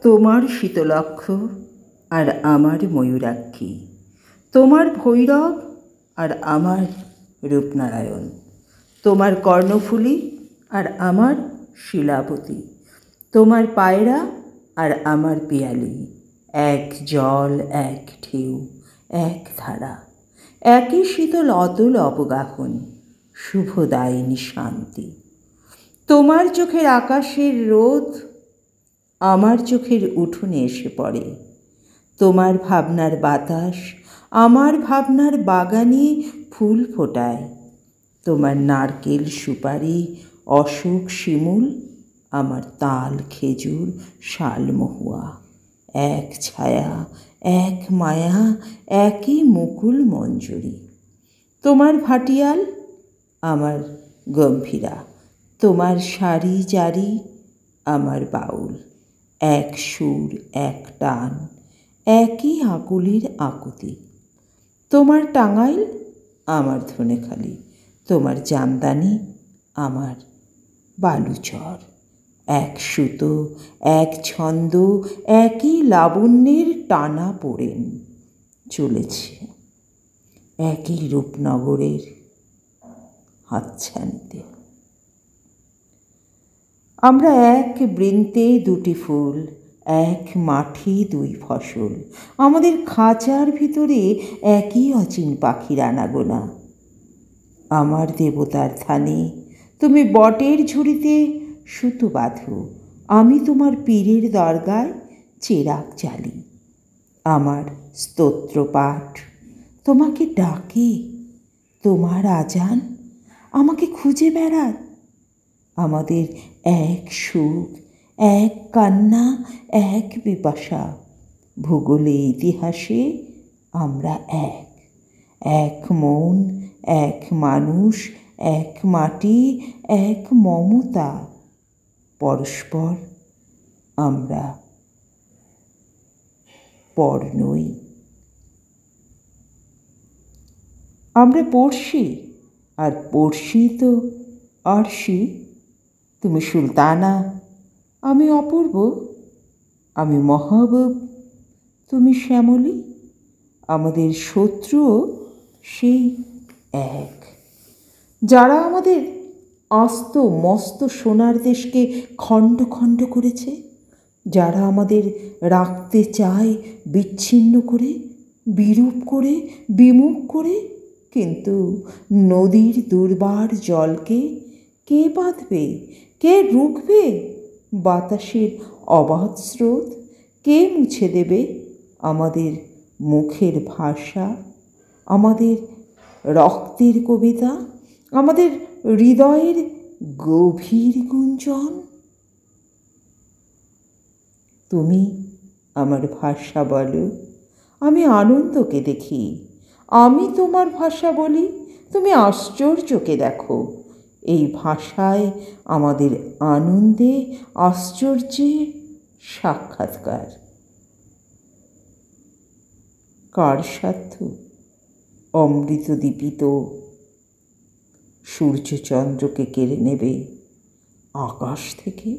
তোমার শীতলক্ষ আর আমার ময়ূরাক্ষী, তোমার ভৈরব আর আমার রূপনারায়ণ, তোমার কর্ণফুলী আর আমার শিলাবতী, তোমার পায়রা আর আমার পিয়ালি, এক জল, এক ঢেউ, এক ধারা, একই শীতল অতল অবগাহন, শুভদায়িনী শান্তি। তোমার চোখের আকাশের রোদ আমার চোখের উঠোনে এসে পড়ে, তোমার ভাবনার বাতাস আমার ভাবনার বাগানে ফুল ফোটায়, তোমার নারকেল সুপারি অশোক শিমুল আমার তাল খেজুর শাল মহুয়া, এক ছায়া, এক মায়া, একই মুকুল মঞ্জুরি। তোমার ভাটিয়াল আমার গম্ভীরা, তোমার সারি জারি আমার বাউল, এক সুর, এক টান, একই আকুলির আকুতি। তোমার টাঙ্গাইল আমার ধনেখালি, তোমার জামদানি আমার বালুচর, এক সুতো, এক ছন্দ, একই লাবণ্যের টানা পড়েন চলেছে একই রূপনগরের হাতছানিতে। আমরা এক বৃন্তে দুটি ফুল, এক মাঠে দুই ফসল, আমাদের খাঁচার ভিতরে একই অচিন পাখির আনাগোনা। আমার দেবতার থানে তুমি বটের ঝুড়িতে সুতো বাঁধো, আমি তোমার পীরের দরগায় চেরাগ জ্বালি। আমার স্তোত্রপাঠ তোমাকে ডাকে, তোমার আজান আমাকে খুঁজে বেড়ায়। আমাদের এক সুখ, এক কান্না, এক পিপাসা, ভূগোলে ইতিহাসে আমরা এক, এক মন, এক মানুষ, এক মাটি, এক মমতা, পরস্পর আমরা পর নই। আমরা পড়শি, আর পড়শি তো আরশি। তুমি সুলতানা, আমি অপূর্ব, আমি মহাবুব, তুমি শ্যামলী। আমাদের শত্রুও সেই এক, যারা আমাদের আস্ত মস্ত সোনার দেশকে খণ্ড খণ্ড করেছে, যারা আমাদের রাখতে চায় বিচ্ছিন্ন করে, বিরূপ করে, বিমুখ করে। কিন্তু নদীর দুর্বার জলকে কে বাঁধবে, কে রুখবে? বাতাসের অবাধ স্রোত কে মুছে দেবে আমাদের মুখের ভাষা, আমাদের রক্তের কবিতা, আমাদের হৃদয়ের গভীর গুঞ্জন? তুমি আমার ভাষা বলো, আমি আনন্দকে দেখি। আমি তোমার ভাষা বলি, তুমি আশ্চর্যকে দেখো। এই ভাষায় আমাদের আনন্দে আশ্চর্যে সাক্ষাৎকার। কার সাধ্য অমৃত দীপিত সূর্যচন্দ্রকে কেড়ে নেবে আকাশ থেকে?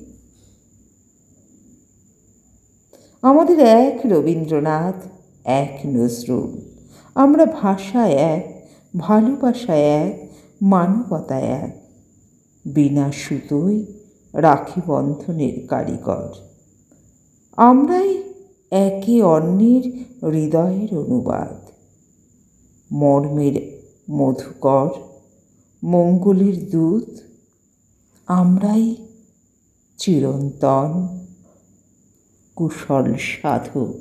আমাদের এক রবীন্দ্রনাথ, এক নজরুল, আমরা ভাষায় এক, ভালোবাসায় এক, মানবতায় এক, বিনা সুতোয় রাখি বন্ধনের কারিগর। আমরাই একে অন্যের হৃদয়ের অনুবাদ, মর্মের মধুকর, মঙ্গলের দূত। আমরাই চিরন্তন কুশল সাধক।